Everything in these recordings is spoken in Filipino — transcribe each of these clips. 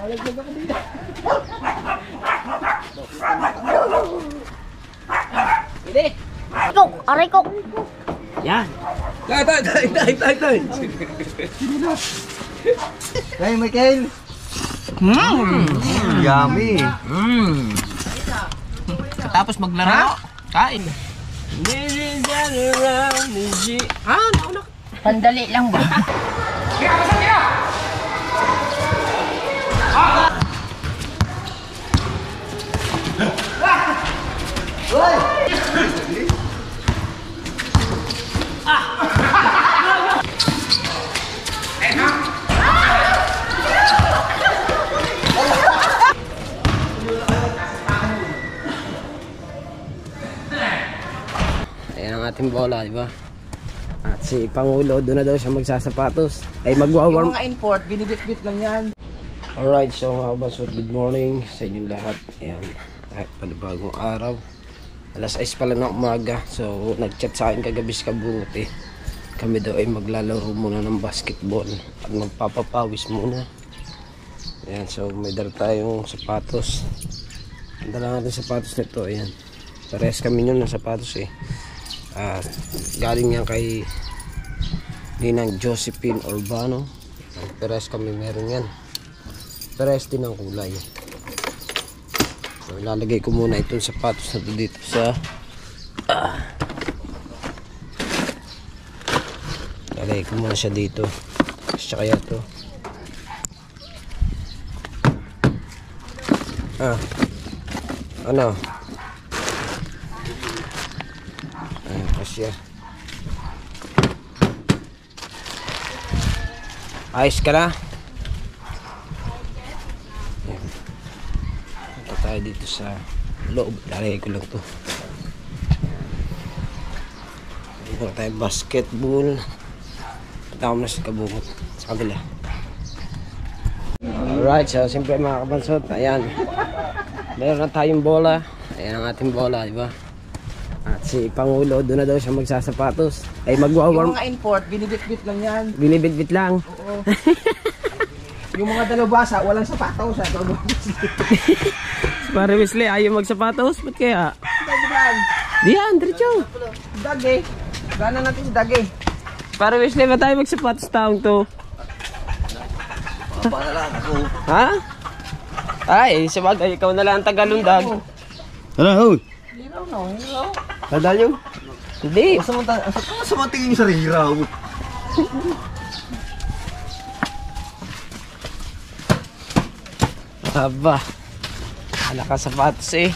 Nalaglag ako dito. Pwede. Kok, aray ko. Yan. Tay. Hey, Michael. Yummy. Katapos maglaro, kain. Nauna. Sandali lang ba? Ayan ang ating bola, di ba? At si Pangulo, doon na daw siya magsasapatos. Ay magwa-warm. Yung mga import, binibit-bit lang yan. Alright, so mga kabasot, good morning sa inyong lahat. Ayan, kahit panibagong araw. Alas 6 pala ng umaga. So nag-chat sa akin kagabi si Kabuti. Kami daw ay maglalaro muna ng basketball at magpapapawis muna. Ayan, so may dala tayong sapatos. Ang dala natin sapatos nito, ayan. Parehas kami yun ng sapatos eh. Galing yan kay Ninang Josephine Urbano. Parehas kami meron yan. Parehas din ang kulay. So ilalagay ko muna itong sapatos na dito sa ilalagay ko muna siya dito. Siya kaya to. Ano? Kasya. Ayos ka na? Punta tayo dito sa loob. Lalagay ko lang to. Punta tayo basketball. Punta ko na sa Kabungot. Sa kabila. Alright, so siyempre mga kabansot, ayan. Meron na tayong bola. Ayan ang ating bola, di ba? At si Pangulo, doon na daw siya magsasapatos. Ay magwa-warm. Yung mga import, binibit-bit lang yan. Binibit-bit lang. Oo. Yung mga dalubasa, walang sapatos. Pare Wesley, ayaw magsapatos? Ba't kaya? Dagdag. Diyan, diretso. Dag eh. Gana natin si Dag eh. Pare Wesley, ba tayo magsapatos taong to? Para lang ako. Ha? Ay, sabagay, ikaw na lang ang tagalundag. Ano? Hiraw no, hiraw. Nadalyo? Hindi. Sa tingin sa riraw. Aba. Wala ka sapatos eh.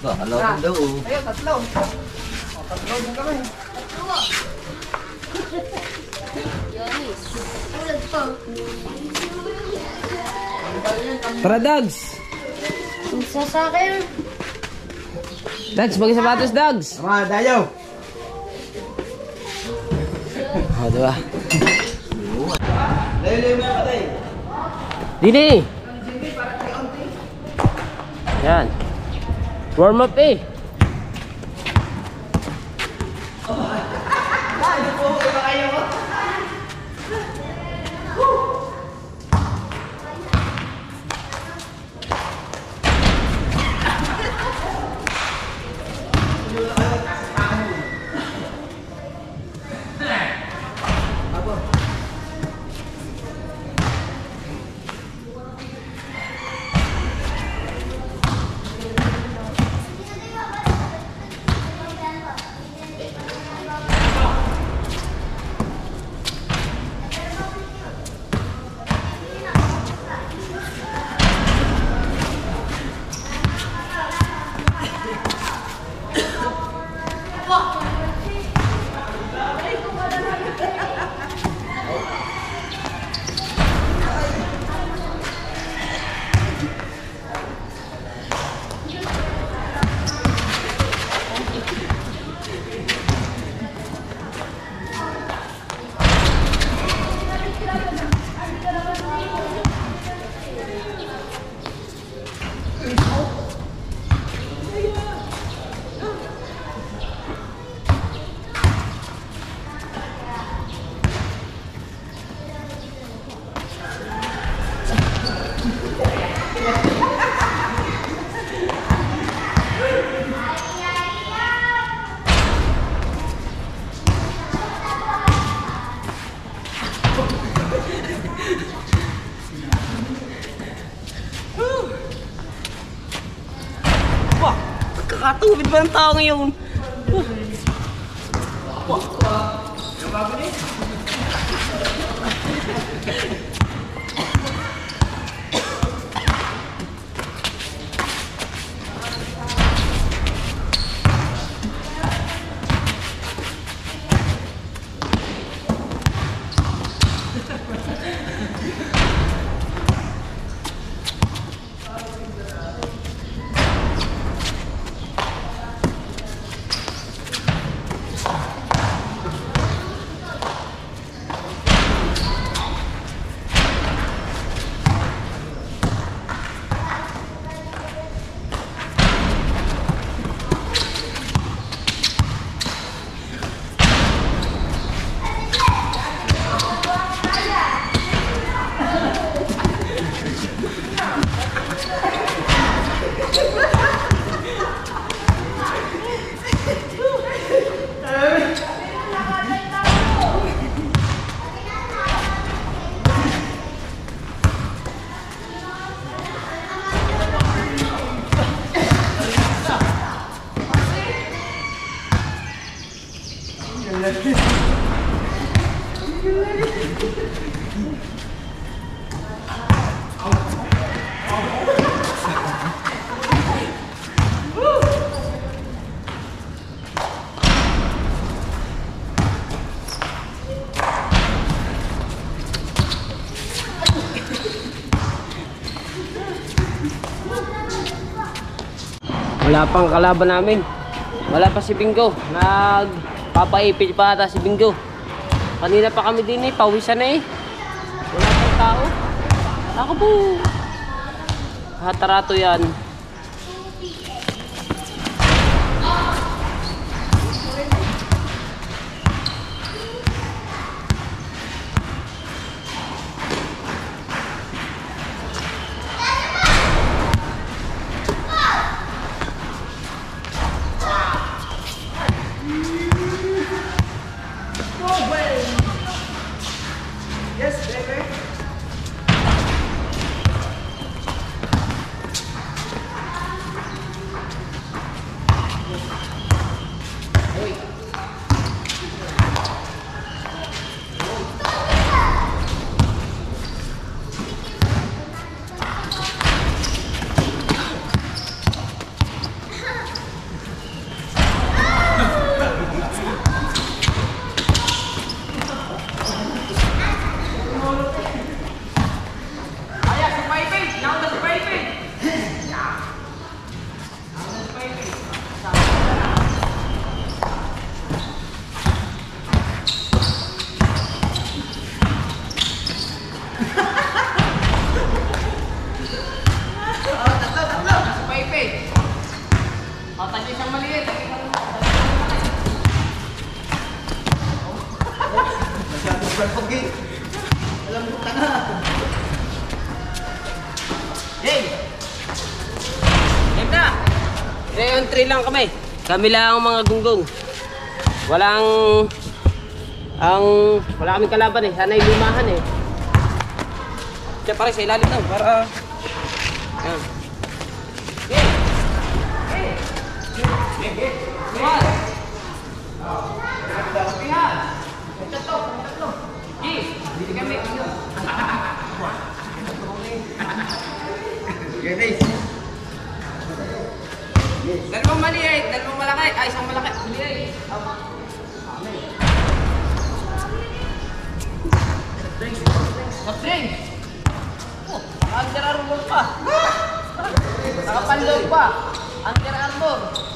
Alam daw. Ayun, tatlo. Tatlo din kami. Tara, Dags. Isa sa akin. Dags, mag-sapatos, Dags. Tama, dayo. Diba? Layo-layo mo pa tayo. Dini. Yan. Warm up eh. Wah, kakatubid ba ng tao ngayon? Wala pang kalaban namin. Wala pa si Bingo. Nagpapaipit pa ata si Bingo. Kanina pa kami din pawisan na wala pang tao. Ako po. Hatarato yan. Entry lang kami. Kami lang ang mga gunggong. Wala kaming kalaban Sana'y lumahan Siya pare sa ilalim daw para yan. Dalawang maliit, dalawang malaki, isang malaki. Maliit. Soft drink. Oh, Under Armour pa. Nakapanlog pa. Under Armour.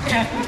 Tuwan.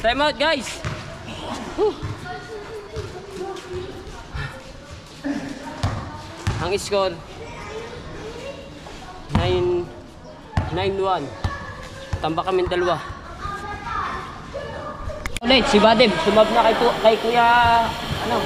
Time out, guys. Ang score 9-1. Tamba kami dalawa. Ulit si Badem, sumab na kay Kuya ano?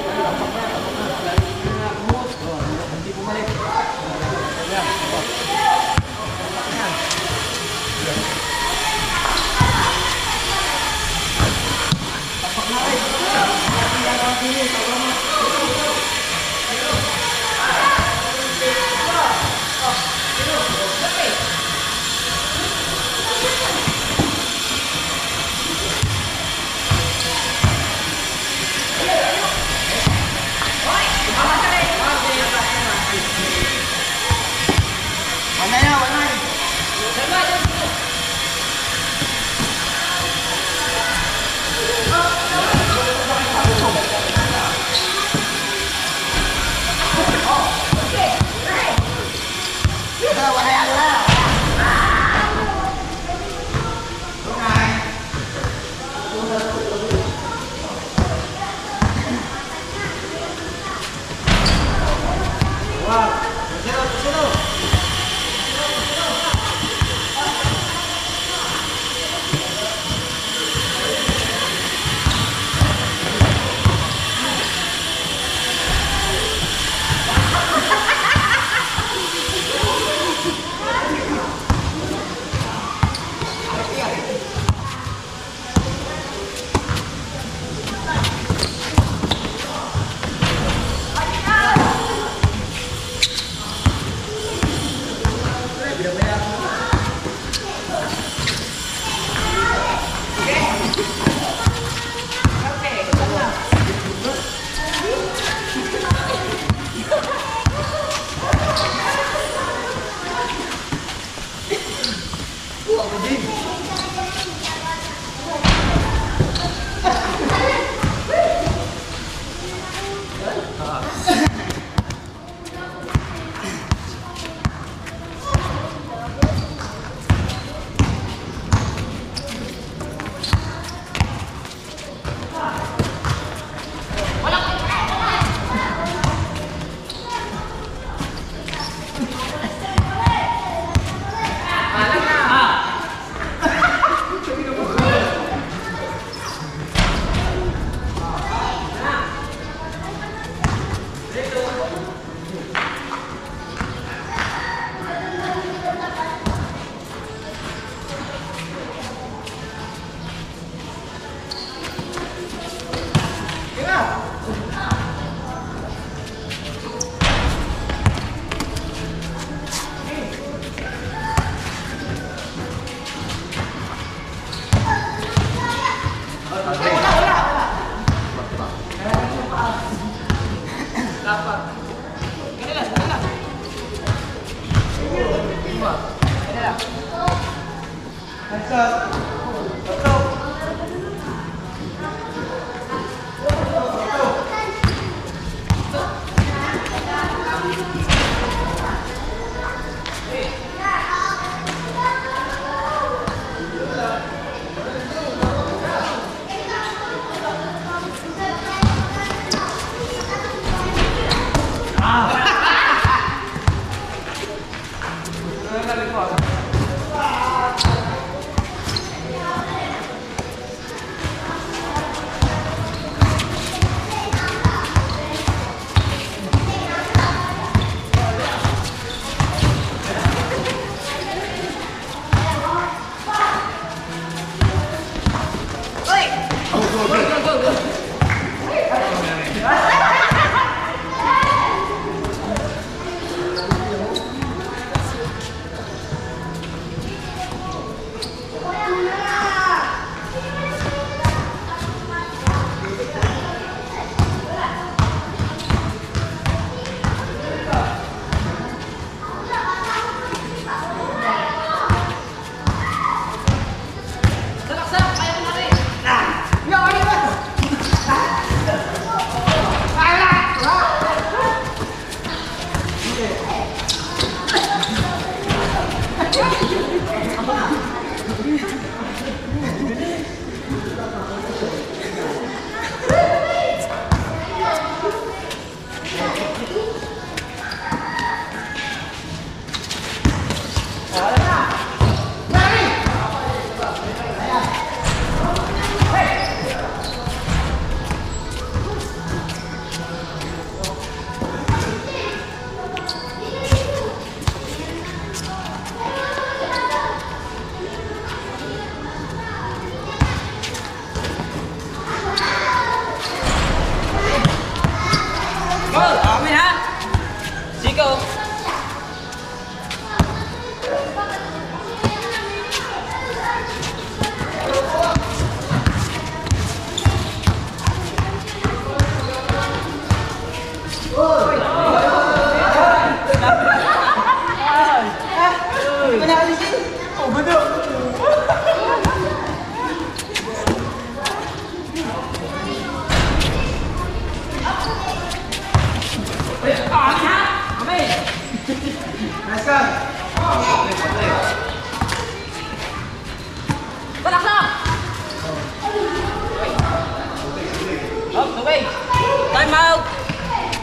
Time out!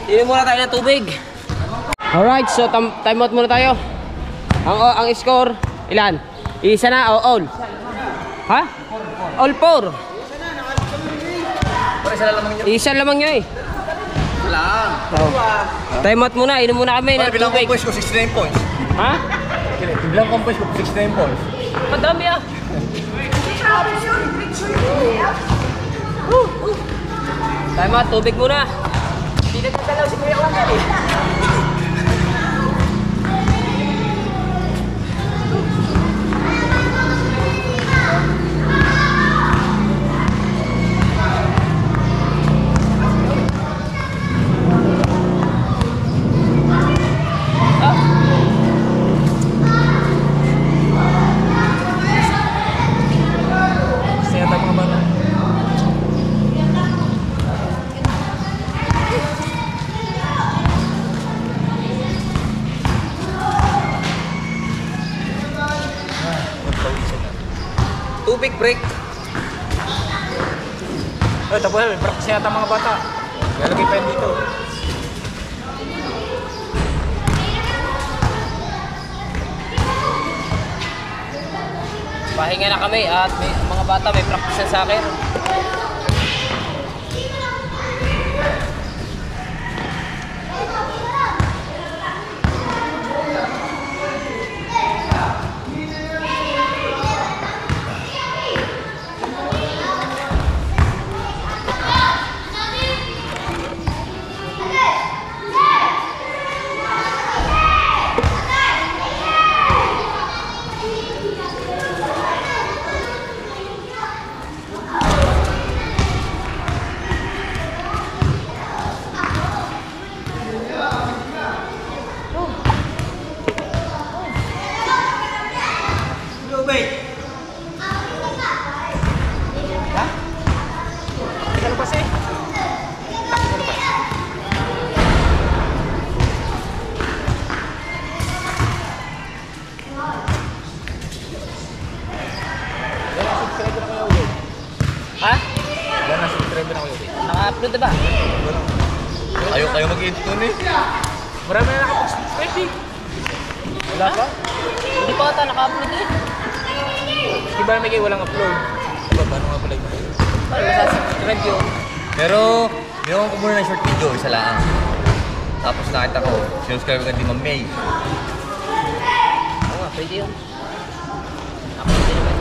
Inom muna tayo ng tubig. Alright, so time out muna tayo. Ang score, ilan? Isa na o all? Ha? All 4. Isa lamang nyo eh. So, time out muna, inom muna kami ng Bilang tubig. compost ko 69 points. Ha? Bilang compost ko 69 points. Madami ah. Time out, tubig muna. Hindi nagkagalaw si Kuya Wangel eh. Tubig break. Tapos may practice yata mga bata. Lalagay pa yun dito. Pahinga na kami at mga bata may practice na sa akin. Ayaw kayo mag-edit nun eh. Marami na nakapag-script eh. Wala pa? Hindi pa ata naka-upload eh. Di ba may walang upload? Paano nga pala ito? Paano masasubscribe yun? Pero, ginawa ko muna ng short video, isa lang. Tapos nakita ko, sinuscribe ka din Ma'am May. Oo nga, pwede yun. Ako hindi naman.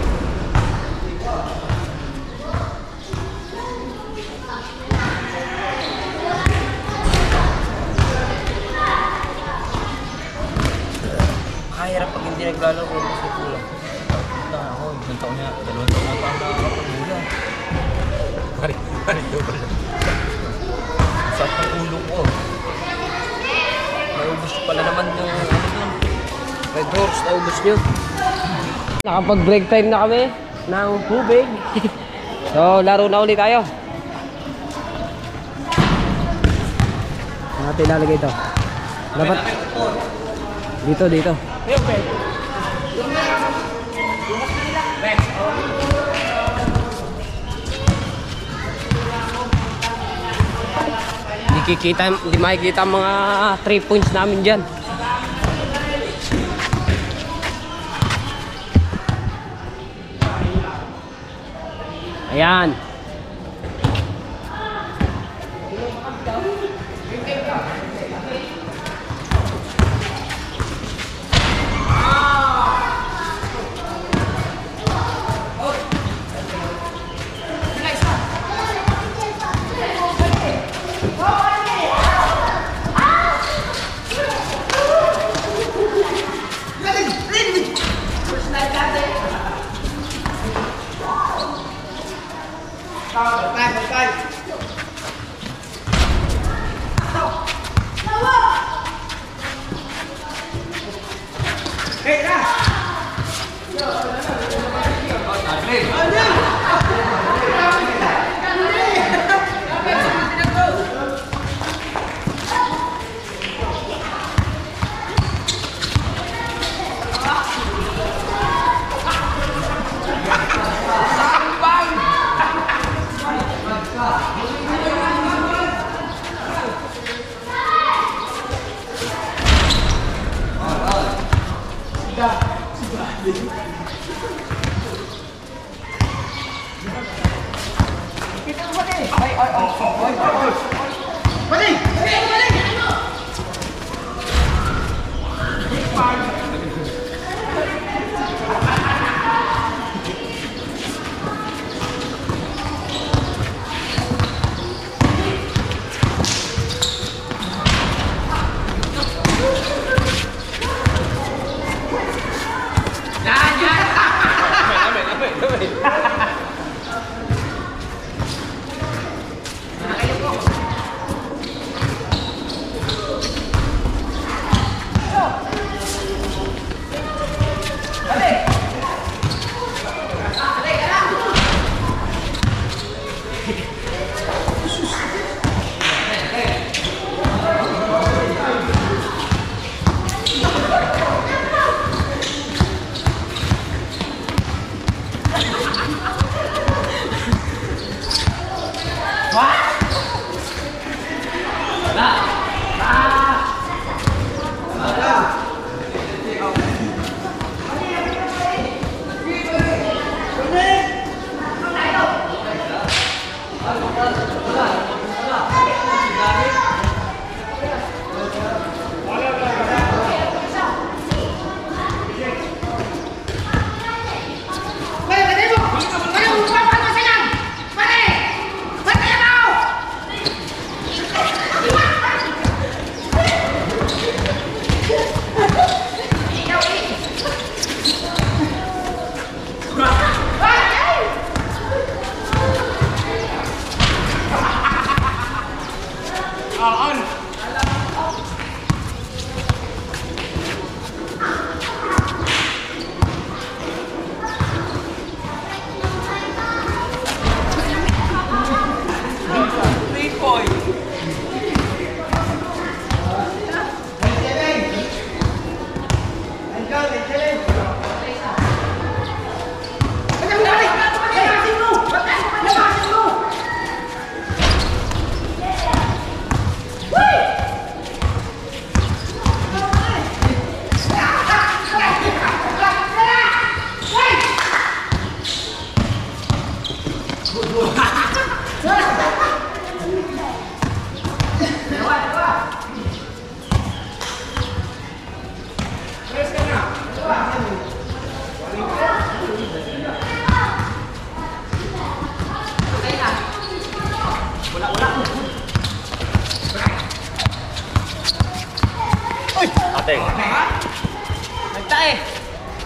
Kahirap pag hindi naglalaro kasi kulang. Ako, isang taon niya, 2 taon na pa ang nakakapagmula. Pari, daw pa siya. Sakit ng ulo ko. Naubos pala naman yung ano dun. Red Horse, naubos nyo. Nakapag-break time na kami ng tubig. So, laro na ulit tayo. Saan natin ilalagay ito? Dapat dito. Hindi makikita ang mga 3 points namin dyan. Ayan.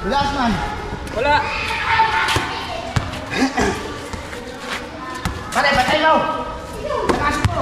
Relax man. Wala! Pare, patay mo. Relax mo.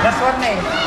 Last one na eh.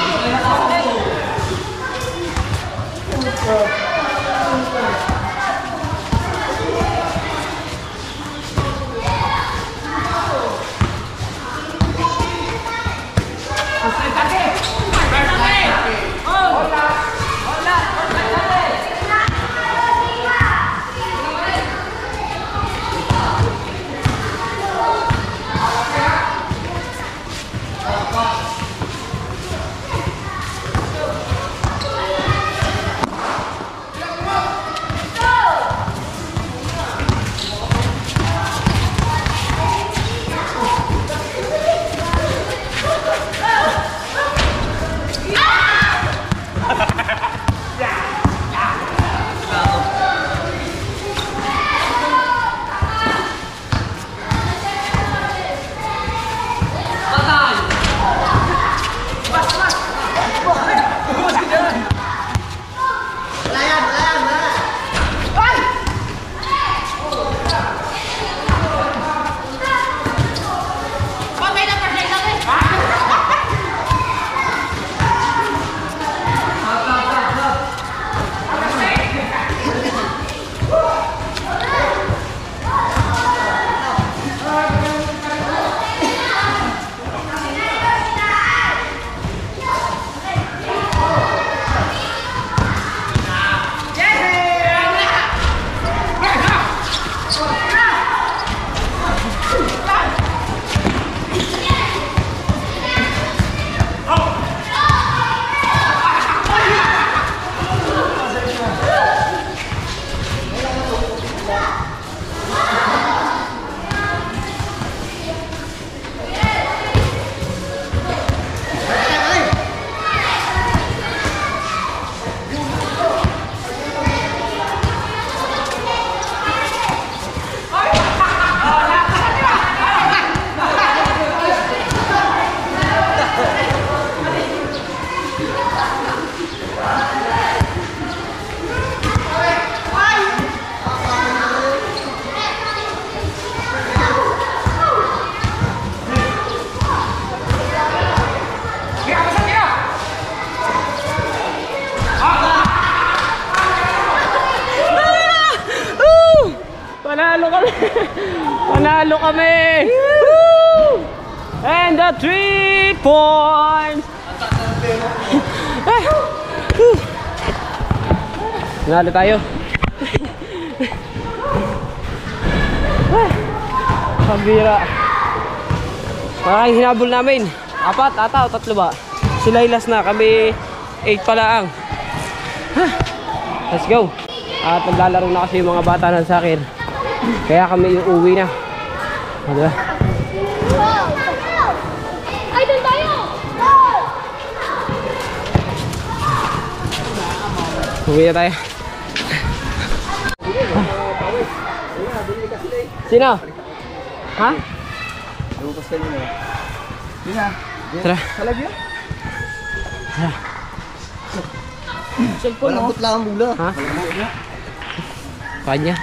Panalo kami! Panalo kami! Woo! And the 3 points! Nanalo tayo. Pambira. Parang hinabol namin. 4 ata o 3 ba? Sila ilas na. Kami 8 pa lang. Let's go. At naglalaro na kasi yung mga bata ng soccer. Kaya kami yung uwi na. Diba? Ay, doon tayo! Uwi na tayo. Sino? Ha? Tara. Talagyan? Tara. Malambot lang ang mula. Ha? Kanya?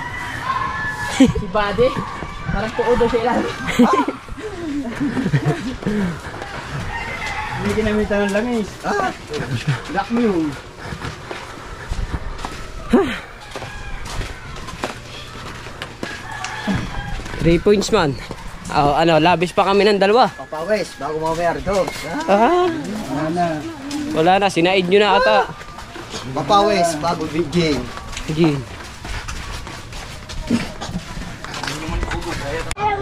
Si Bade. Parang tuodo sa ilalim. Hindi ginamitan ng langis. Lock mo yun. 3 points man. Oh, ano, labis pa kami ng 2. Papawes, bago mamaya rito. Ah, wala na, sinaid nyo na ata. Papawes, bago big game. Sige.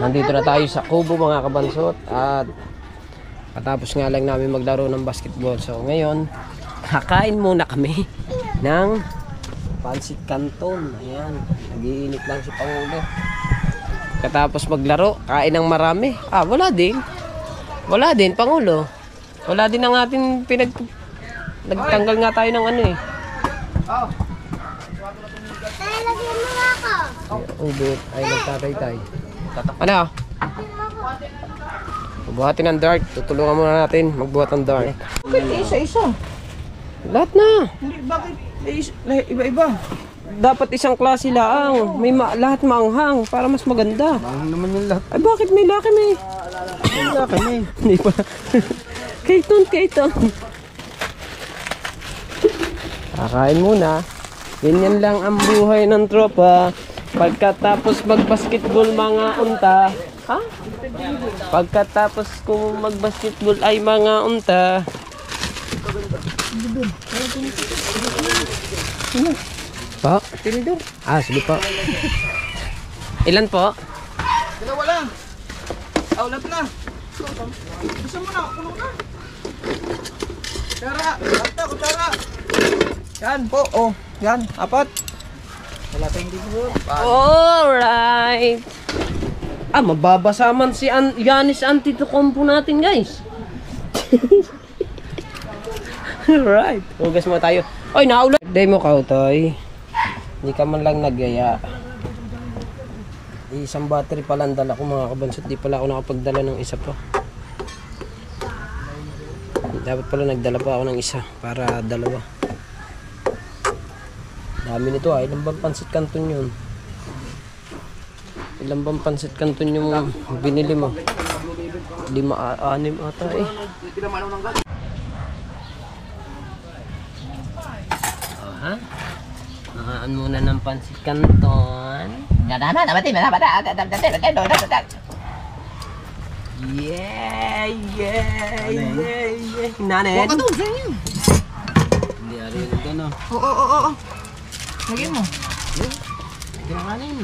Nandito na tayo sa Kubo mga kabansot. At katapos nga lang namin maglaro ng basketball. So ngayon, kakain muna kami ng Pansit Canton. Ayan, nag-iinit lang si Pangulo. Katapos maglaro, kain ng marami. Ah, wala din. Wala din, Pangulo. Wala din ang ating nagtanggal nga tayo ng ano eh. Lagyan mo ako. Ubot ay nagtatay-tay. Ano? Magbuhatin ng dart. Tutulungan muna natin magbuhat ng dart. Bakit isa-isa? Lahat na. Hindi, bakit iba-iba? Dapat isang klase lang. May lahat maanghang para mas maganda. Ang naman yung lahat. Ay bakit may laki may? Wala kami. Hindi pa. Kaiton. Kakain muna. Ganyan lang ang buhay ng tropa. Pagkatapos mag-basketball mga unta. Ha? Pagkatapos kung mag-basketball ay mga unta. Po? Tinidor. Ah, sige po. Ilan po? Dalawa lang. Aulat na. Gusto mo na, kulong na. Kutsara. Yan po, oh. Yan, 4. Wala tayong dito. Alright. Ah, mababasa man si Giannis Antetokounmpo natin, guys. Alright. Hugas mo tayo. Oy, naulan. Day mo ka, Utoy. Hindi ka man lang nagyaya. Isang battery pala ang dala ko mga kabansot. Di pala ako nakapagdala ng isa pa. Dapat pala nagdala pa ako ng isa para 2. Dami nito ah. Ilang bang Pansit Canton yun? Ilang bang Pansit Canton yung binili mo? 5, 6 ata eh. Oh, ha? Nakaan muna ng Pansit Canton. Yeah. Nanen? Huwag ka doon, saan yun? Hindi ari yung gano. Oo. Lagyan mo. Kinakanin.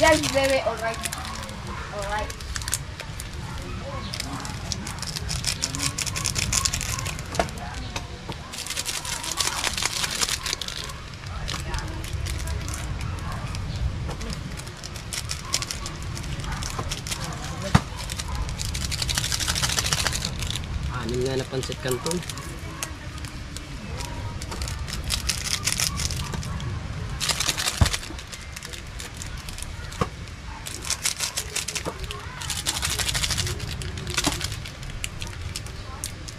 Yes, baby. Alright. Anin nga na Pansit Canton.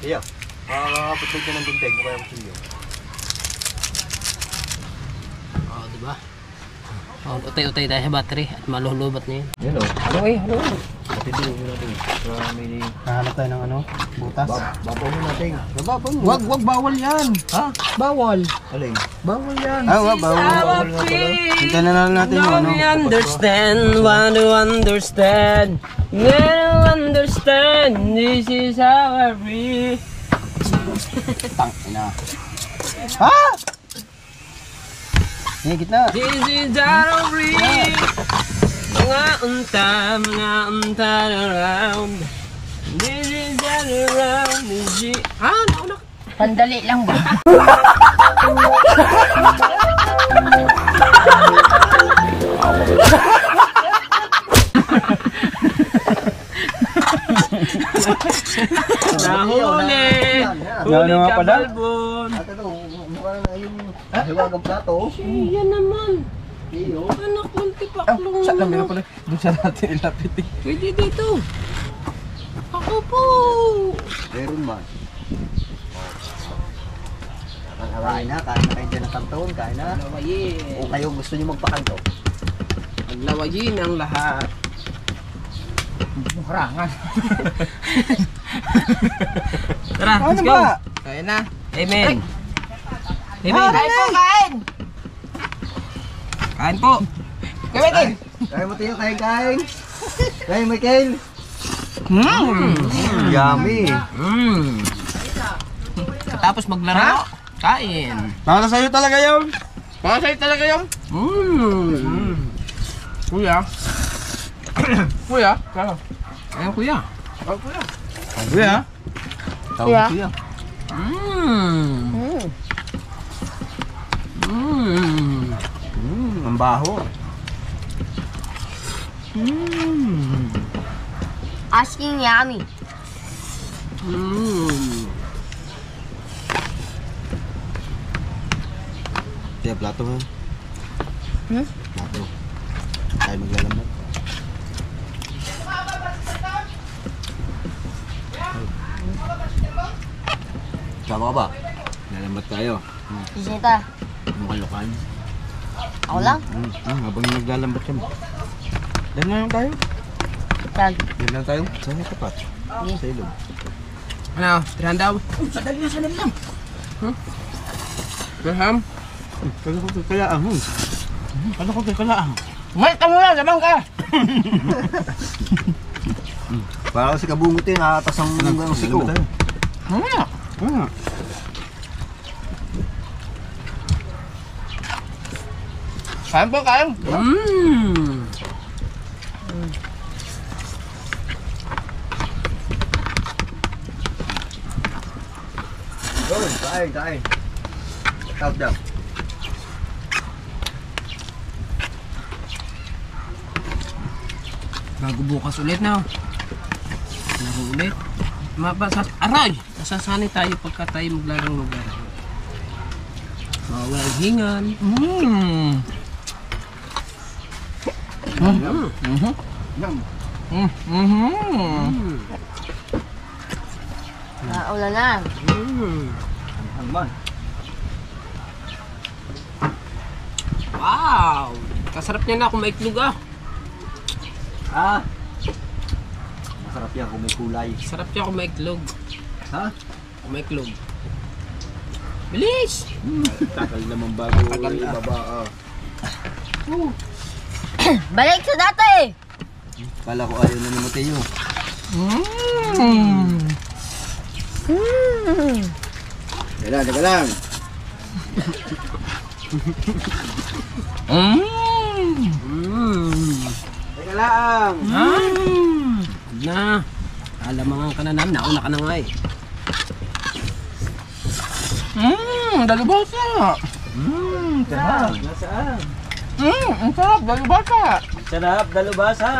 Iya. Makakapatid ka ng binteg. Kaya ang silyo. Oh, diba? Oh, utay-utay tayo sa battery at malulubat niya yun. Yan o. Ano eh? Ano? Patidin mo natin. Para may... Nahanap tayo ng ano? Butas. Babaw mo natin. Wag, bawal yan. Ha? Bawal. Alin? Bawal yan. Bawal nga pala. Hintayin na lang natin yung ano. Want to understand. Wanna understand. This is how I feel. Tangina. Ha? Sige, gitna. This is how I feel. Mga unta around. This is all around. This is... Nauna ka. Pandali lang ba? Nahuli! Huli ka, Balbon! At ito, mukha na yung hiwagang plato. Yan naman! Anak, multipaklong Saan lang meron pala? Doon siya natin ilapit eh. Pwede dito! Ako po! Meron man. Kain na kayo dyan ng kanton, kain na. Lawayin! O kayo gusto nyo magpakanto? Maglawayin ang lahat! Harangan. Tara, let's go! Kain na! Amen! Amen! Kain po, kain! Kain po! Kain mo tayo, kain. Kain, Michael. Yummy. Tapos maglaro! Kain! Para sa'yo talaga yun. Para sa'yo talaga yun. Kuya! Kuya, kaya. Ayun kuya! Kuya. Tawag kuya. Ang baho. Asking yummy. Kaya plato mo. Plato. Tayo maglalambat. Sama ka ba? Lalambat tayo. Isita. Mukhalukan. Ako lang? Habang naglalambat ka mo. Dahil na lang tayo. Tag. Dahil lang tayo. Saan yung tapat? Sa ilog. Ano? 300? Sadali lang! Graham? Kala ko kakalaan mo. Kala ko kakalaan. May ka muna! Lamang ka! Para kasi kabungutin, nakatas ang ganong siko. Kain po, kain! Kain. Tawag daw. Bago bukas ulit na. Laro ulit. Aray! Masasanay tayo pagka tayo maglarang lugar. Mawala ang hingan. Ulan na. Hangman. Wow! Kasarap niya na kung may itlog ah. Masarap yan kung may kulay. Sarap niya kung may itlog. Ha? Kung may itlog. Bilis! Tagal naman bago ibaba. Balik sa dati! Kala ko ayaw na ni Mateo. Teka lang. Teka lang. Na. Alamangan ka na namin. Nauna ka na nga eh. Dalubasa. Sarap. Nasaan? Ang sarap. Dalubasa. Sarap, dalubasa.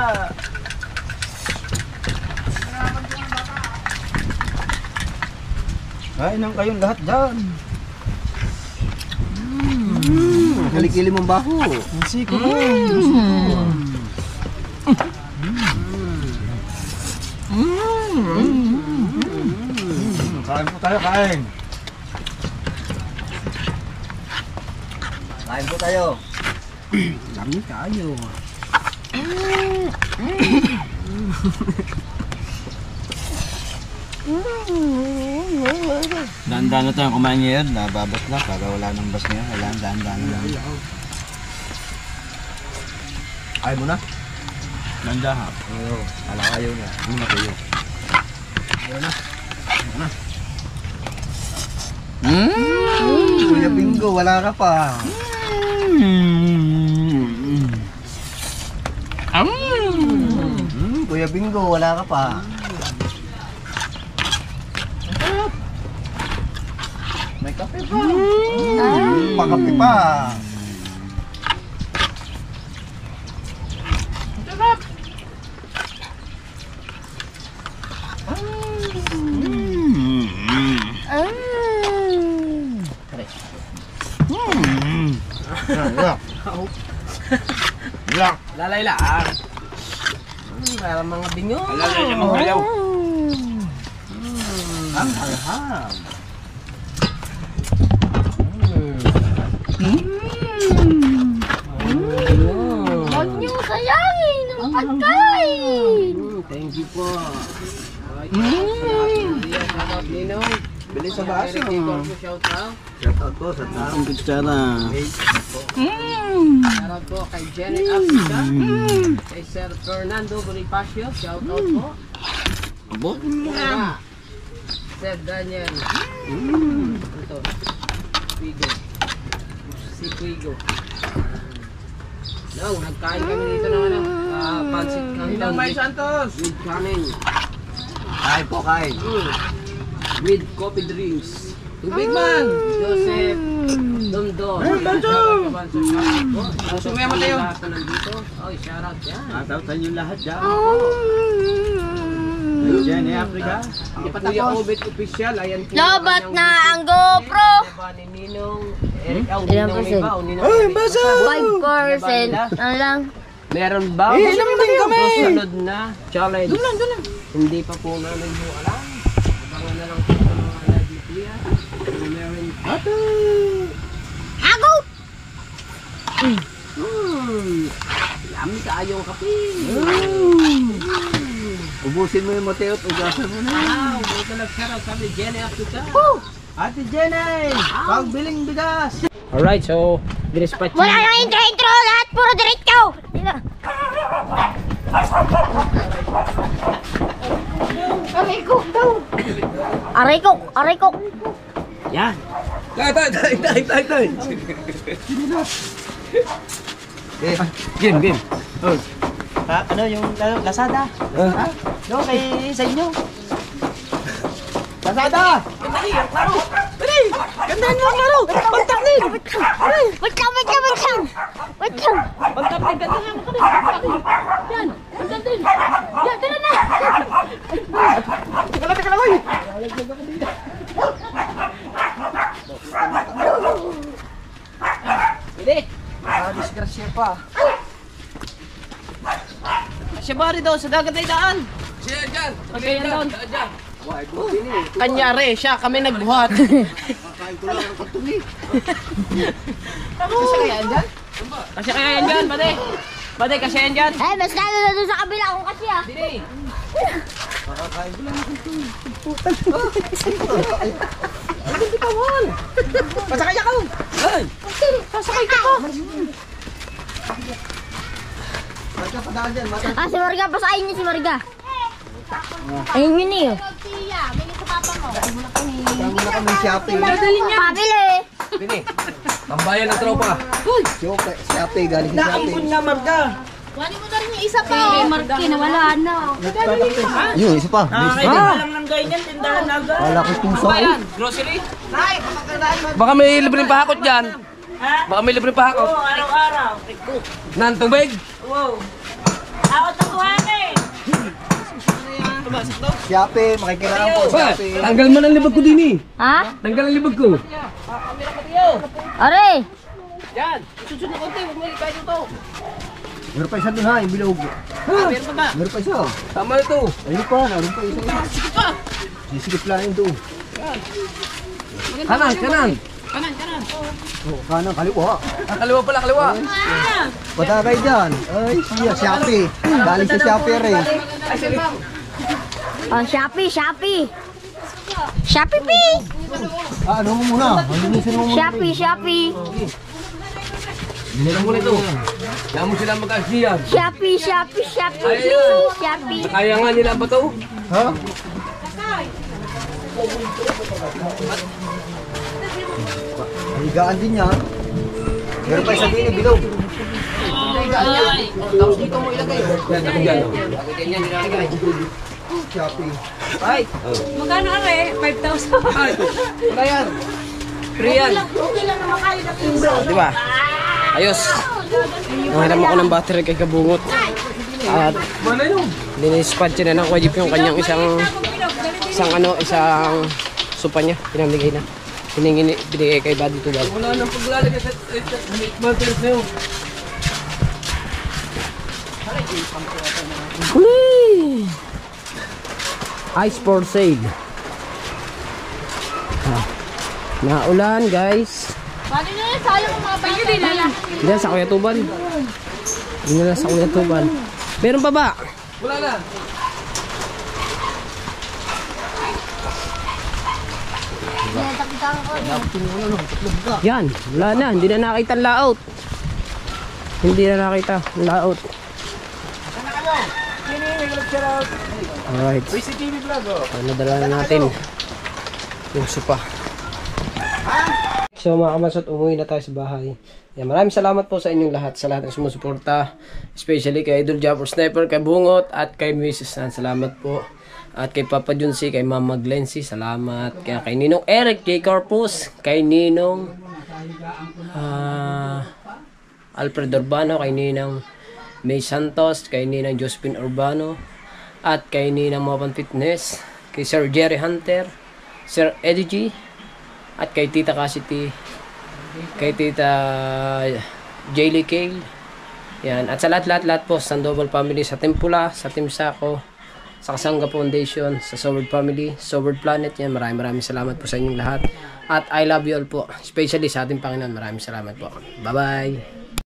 Kain lang kayong lahat dyan. Kalikili mong baho. Ang siko mo. Kain po tayo, kain. Kain po tayo. Dami tayo. Dahan-dahan na tayong kumain ngayon. Nababas na. Para wala nang bas ngayon. Kailangan dahan-dahan na lang. Ayaw mo na? Dahan-dahan. Oo. Alam ayaw na. Ano na kayo? Kuya Bingo, wala ka pa. Kuya Bingo, wala ka pa. May kape pa. Pakape pa. Lalay lang. Para mga binyo. Alalay na mga galaw. Ang alham. Huwag niyo sayangin ang pagkain. Thank you po. Ninong. Bili sa baso. Shout out. Shout out po sa tao. Ang kutsara. Shout out po kay Jenny Africa. Kay Sir Fernando Bonifacio. Shout out po. Abo? Sir Daniel. Ito. Quigo. Si Quigo. No, nagkain kami dito ng ano, pancit canton. May Santos. With kanin. Kain po, kain. With coffee drinks. Tubig man! Joseph Dondon. Sumaya mo tayo. Lahat na nandito. Oy, shoutout yan. Shoutout sa inyo lahat dyan. Jenny Africa. Ang Kuya Obet Official, ayan po. Lobat na ang GoPro. Diba ni Ninong, Eric, Ilang Ninong percent? iba, Ninong Eric. 5%. Ano lang? Meron ba? inom din kami. Susunod na challenge. Hindi pa po namin po alam. Abangan na lang po sa mga live ni Kuya. Meron. Ako! Yummy kayong kape. Ubusin mo yung Mateo at ugasan mo na. Wow, dito nag-shoutout sabi Jenny Africa. Ate Jenny! Pagbiling bigas! Alright, so dinispatch Wala nang intro-intro. Lahat puro diretso. Arikok daw. Arikok. yan. Tay! Game. Ano yung Lazada? Ha? No, kay sa inyo. Lazada! Gandahan mo ang laro. Pagtaklin. Wait lang. Pagkapit ka na mo Yan. Pagtaklin. Yan, tara na. Teka lang, oy! Pwede. Disgrasya pa. Siya bari daw sa dagat ay daan. Siya dyan! Pagkayan doon. Kanyari, siya kami nagbuhat. Kakain ko lang ang katuli. Kasi kaya yan dyan? Kasi kaya yan dyan, pade. Pade, kasi yan dyan. Eh, mas lalo na doon sa kabila kung kasi ah. Dini. Kakain ko lang ang katuli. Pasakay ako. Ay. Pasakay ka ko. Marga padaan dyan, mata. Ah, si Marga, pasain niyo si Marga. Ayun yun eh. Saan mo na kami shopping? Pabili. Dini. Tambayan ng tropa. Joke, shopping, galing sa shopping. na, Marga. Wali mo na rin yung isa pa. Eh, Marki, nawala na. Yun, isa pa. Alam ng ganyan, tindahan na agad. Wala ko puso. Bayan, grocery. Baka may libreng pahakot dyan. Baka may libreng pahakot. Oo, araw-araw. Nan tubig. Wow. Ako takuhan eh. Shopping, makikiraan po Ba, shopping. tanggal man ang libag ko din eh. Ha? Tanggal ang libag ko. Are. Yan. Isusud na konti, huwag mo ikain ito. Meron pa isa doon ha, yung bilog. Meron pa ba? Meron pa isa. Tama ito. Ayun pa, meron pa isa. Sige pa. Sisigip lang yun doon. Kanan, kanan. Kanan, kaliwa. Kaliwa pala, kaliwa. Patagay dyan. Ay, siya, Shopee. Galing sa Shopee rin. Oh, Shopee, Shopee. Shopee, Pee. Ano mo muna? Linisin mo muna. Shopee, Shopee. Bilang mo na ito. Kaya mo sila mag-asiyan. Shopee, Shopee, Shopee, Shopee. Kaya nga nila ba ito? Ha? Higaan din yan. Meron pa isang din yung bilog. Tapos dito mo ilagay. Yan, ako dyan. Lagay niya nilalagay. Shopee. Ay, Magkano are? 5,000. wala yan. Free yan. Okay lang naman kayo na Di ba? Ayos. Nanghiram ako ng battery kay Kabungot. At dinispatch na ng Kuwajip yung kanyang isang sopa niya. Pinamigay na. Binigay kay Buddy Tubal. Wala nang paglalagay sa materials na yun. Whee! Ice for sale. Naulan guys. Paano nyo yun? Sayang mga bata. Nala. Diyan sa Kuya Tubal. Diyan na sa Kuya Tubal. Meron pa ba? Wala na. Yan. Wala na. Hindi na nakita ang layout. Hindi na nakita ang layout. Alright. Nadala na natin yung sopa. So mga kamasot, umuwi na tayo sa bahay. Yan, maraming salamat po sa inyong lahat, sa lahat ng sumusuporta, especially kay Idol Japper Sniper, kay Bungot, at kay Mrs. San, salamat po. At kay Papa Junsi, kay Mama Glency, salamat. Kay Ninong Eric, kay Corpus, kay Ninong Alfred Urbano, kay Ninang May Santos, kay Ninang Josephine Urbano, at kay Ninang Mopan Fitness, kay Sir Jerry Hunter, Sir Eddie G, at kay Tita Cassidy, kay Tita Jaylee Kale. Yan. At sa lahat po, sa Sandoval Family, sa Tempula, sa Team Sako, sa Kasangga Foundation, sa Sobered Family, Sobered Planet. Yan. Maraming salamat po sa inyong lahat. At I love you all po. Especially sa ating Panginoon. Maraming salamat po. Bye-bye.